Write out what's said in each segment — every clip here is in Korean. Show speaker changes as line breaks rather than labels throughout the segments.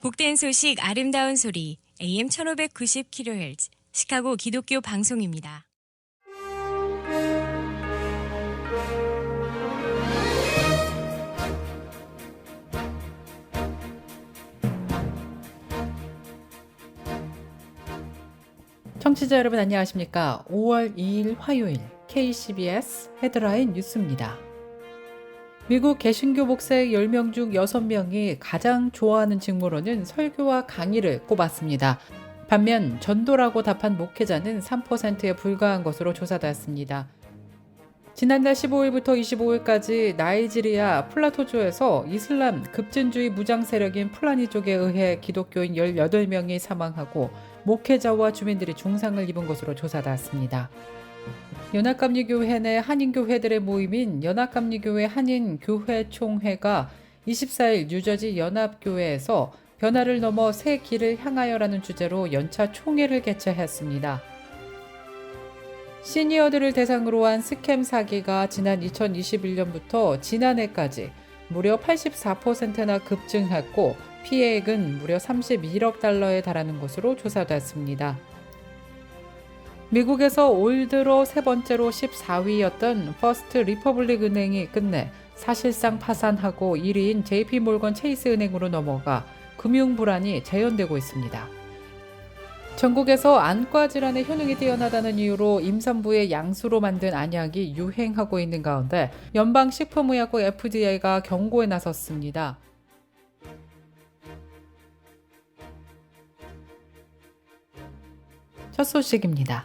복된 소식 아름다운 소리 AM 1590kHz 시카고 기독교 방송입니다.
청취자 여러분 안녕하십니까? 5월 2일 화요일 KCBS 헤드라인 뉴스입니다. 미국 개신교 목사의 10명 중 6명이 가장 좋아하는 직무로는 설교와 강의를 꼽았습니다. 반면 전도라고 답한 목회자는 3%에 불과한 것으로 조사됐습니다. 지난달 15일부터 25일까지 나이지리아 플라토주에서 이슬람 급진주의 무장 세력인 플라니족에 의해 기독교인 18명이 사망하고 목회자와 주민들이 중상을 입은 것으로 조사됐습니다. 연합감리교회 내 한인교회들의 모임인 연합감리교회 한인교회총회가 24일 뉴저지 연합교회에서 변화를 넘어 새 길을 향하여라는 주제로 연차 총회를 개최했습니다. 시니어들을 대상으로 한 스캠 사기가 지난 2021년부터 지난해까지 무려 84%나 급증했고 피해액은 무려 31억 달러에 달하는 것으로 조사됐습니다. 미국에서 올 들어 세 번째로 14위였던 퍼스트 리퍼블릭 은행이 끝내 사실상 파산하고 1위인 JP모건 체이스 은행으로 넘어가 금융 불안이 재현되고 있습니다. 전국에서 안과 질환의 효능이 뛰어나다는 이유로 임산부의 양수로 만든 안약이 유행하고 있는 가운데 연방식품의약국 FDA가 경고에 나섰습니다. 첫 소식입니다.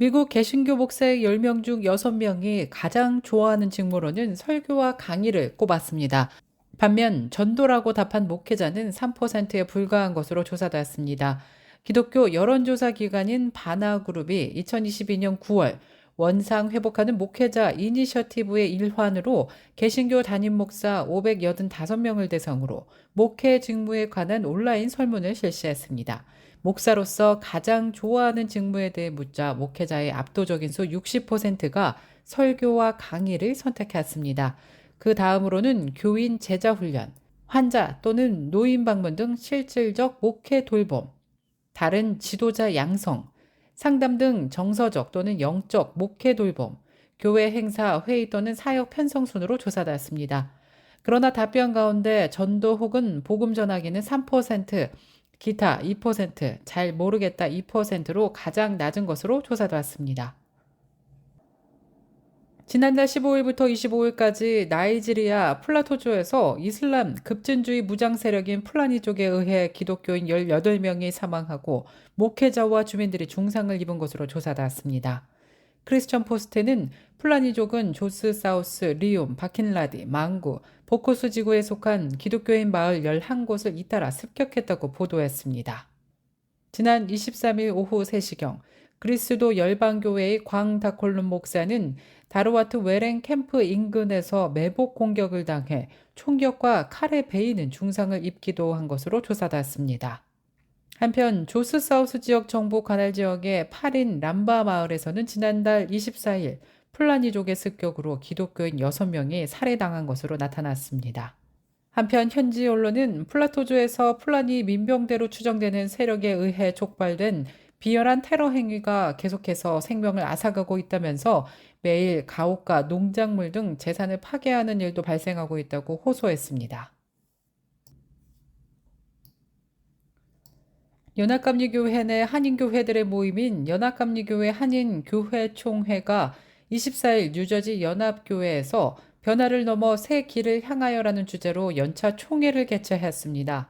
미국 개신교 목사의 10명 중 6명이 가장 좋아하는 직무로는 설교와 강의를 꼽았습니다. 반면 전도라고 답한 목회자는 3%에 불과한 것으로 조사됐습니다. 기독교 여론조사 기관인 바나그룹이 2022년 9월 원상 회복하는 목회자 이니셔티브의 일환으로 개신교 담임 목사 585명을 대상으로 목회 직무에 관한 온라인 설문을 실시했습니다. 목사로서 가장 좋아하는 직무에 대해 묻자 목회자의 압도적인 수 60%가 설교와 강의를 선택했습니다. 그 다음으로는 교인 제자 훈련, 환자 또는 노인 방문 등 실질적 목회 돌봄, 다른 지도자 양성, 상담 등 정서적 또는 영적 목회 돌봄, 교회 행사, 회의 또는 사역 편성 순으로 조사됐습니다. 그러나 답변 가운데 전도 혹은 복음 전하기는 3%, 기타 2%, 잘 모르겠다 2%로 가장 낮은 것으로 조사됐습니다. 지난달 15일부터 25일까지 나이지리아 플라토주에서 이슬람 급진주의 무장 세력인 플라니족에 의해 기독교인 18명이 사망하고 목회자와 주민들이 중상을 입은 것으로 조사됐습니다. 크리스천 포스트는 플라니족은 조스 사우스, 리움, 바킨라디, 망구, 보코스 지구에 속한 기독교인 마을 11곳을 잇따라 습격했다고 보도했습니다. 지난 23일 오후 3시경 그리스도 열방교회의 광다콜룸 목사는 다르와트 웨랭 캠프 인근에서 매복 공격을 당해 총격과 칼에 베이는 중상을 입기도 한 것으로 조사됐습니다. 한편 조스 사우스 지역 정부 관할 지역의 파린 람바 마을에서는 지난달 24일 플라니족의 습격으로 기독교인 6명이 살해당한 것으로 나타났습니다. 한편 현지 언론은 플라토주에서 플라니 민병대로 추정되는 세력에 의해 촉발된 비열한 테러 행위가 계속해서 생명을 앗아가고 있다면서 매일 가옥과 농작물 등 재산을 파괴하는 일도 발생하고 있다고 호소했습니다. 연합감리교회 내 한인교회들의 모임인 연합감리교회 한인교회총회가 24일 뉴저지 연합교회에서 변화를 넘어 새 길을 향하여라는 주제로 연차 총회를 개최했습니다.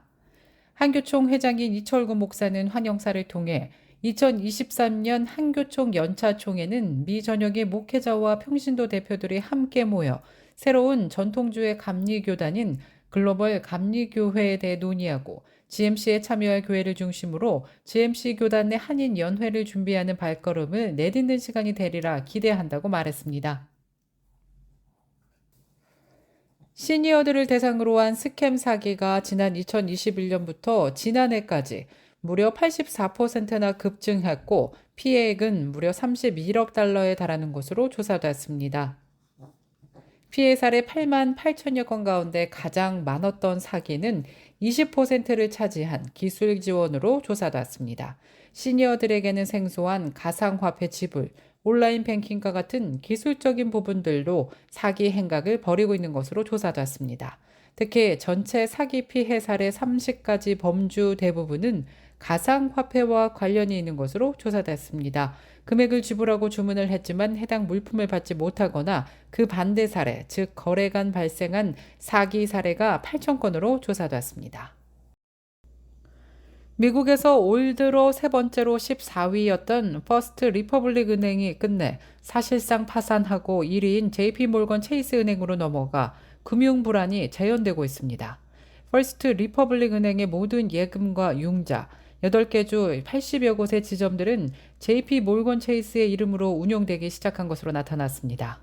한교총 회장인 이철구 목사는 환영사를 통해 2023년 한교총 연차 총회는 미 전역의 목회자와 평신도 대표들이 함께 모여 새로운 전통주의 감리교단인 글로벌 감리교회에 대해 논의하고 GMC에 참여할 교회를 중심으로 GMC 교단 내 한인 연회를 준비하는 발걸음을 내딛는 시간이 되리라 기대한다고 말했습니다. 시니어들을 대상으로 한 스캠 사기가 지난 2021년부터 지난해까지 무려 84%나 급증했고 피해액은 무려 31억 달러에 달하는 것으로 조사됐습니다. 피해 사례 8만 8천여 건 가운데 가장 많았던 사기는 20%를 차지한 기술 지원으로 조사됐습니다. 시니어들에게는 생소한 가상화폐 지불, 온라인 뱅킹과 같은 기술적인 부분들로 사기 행각을 벌이고 있는 것으로 조사됐습니다. 특히 전체 사기 피해 사례 30가지 범주 대부분은 가상화폐와 관련이 있는 것으로 조사됐습니다. 금액을 지불하고 주문을 했지만 해당 물품을 받지 못하거나 그 반대 사례, 즉 거래간 발생한 사기 사례가 8천 건으로 조사됐습니다. 미국에서 올 들어 세 번째로 14위였던 퍼스트 리퍼블릭 은행이 끝내 사실상 파산하고 1위인 JP몰건 체이스 은행으로 넘어가 금융 불안이 재현되고 있습니다. 퍼스트 리퍼블릭 은행의 모든 예금과 융자, 8개 주 80여 곳의 지점들은 JP몰건 체이스의 이름으로 운용되기 시작한 것으로 나타났습니다.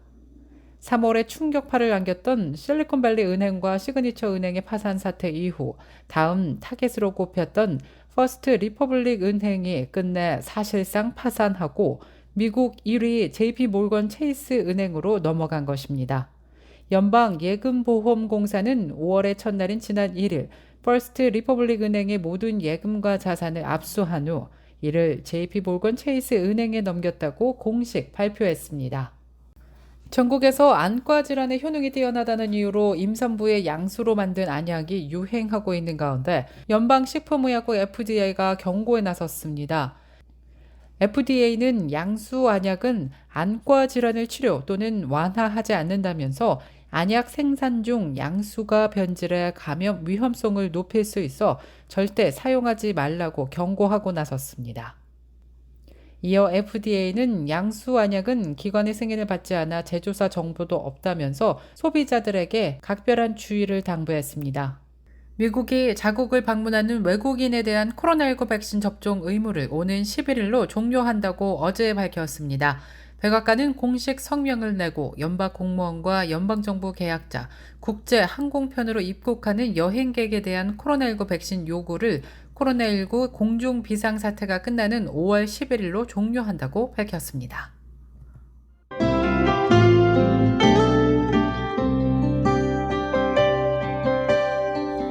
3월에 충격파를 안겼던 실리콘밸리 은행과 시그니처 은행의 파산 사태 이후 다음 타겟으로 꼽혔던 퍼스트 리퍼블릭 은행이 끝내 사실상 파산하고 미국 1위 JP몰건 체이스 은행으로 넘어간 것입니다. 연방예금보험공사는 5월의 첫날인 지난 1일 퍼스트 리퍼블릭 은행의 모든 예금과 자산을 압수한 후 이를 JP몰건 체이스 은행에 넘겼다고 공식 발표했습니다. 전국에서 안과 질환의 효능이 뛰어나다는 이유로 임산부의 양수로 만든 안약이 유행하고 있는 가운데 연방식품의약국 FDA가 경고에 나섰습니다. FDA는 양수 안약은 안과 질환을 치료 또는 완화하지 않는다면서 안약 생산 중 양수가 변질해 감염 위험성을 높일 수 있어 절대 사용하지 말라고 경고하고 나섰습니다. 이어 FDA는 양수 안약은 기관의 승인을 받지 않아 제조사 정보도 없다면서 소비자들에게 각별한 주의를 당부했습니다. 미국이 자국을 방문하는 외국인에 대한 코로나19 백신 접종 의무를 오는 11일로 종료한다고 어제 밝혔습니다. 백악관은 공식 성명을 내고 연방 공무원과 연방정부 계약자, 국제 항공편으로 입국하는 여행객에 대한 코로나19 백신 요구를 코로나19 공중 비상사태가 끝나는 5월 11일로 종료한다고 밝혔습니다.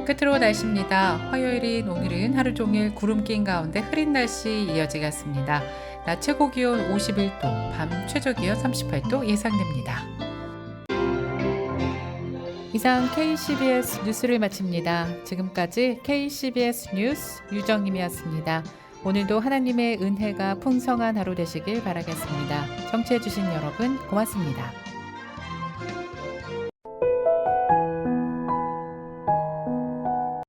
끝으로 날씨입니다. 화요일인 오늘은 하루 종일 구름 낀 가운데 흐린 날씨 이어지겠습니다. 낮 최고 기온 51도, 밤 최저 기온 38도 예상됩니다. 이상 KCBS 뉴스를 마칩니다. 지금까지 KCBS 뉴스 유정님이었습니다. 오늘도 하나님의 은혜가 풍성한 하루 되시길 바라겠습니다. 청취해주신 여러분 고맙습니다.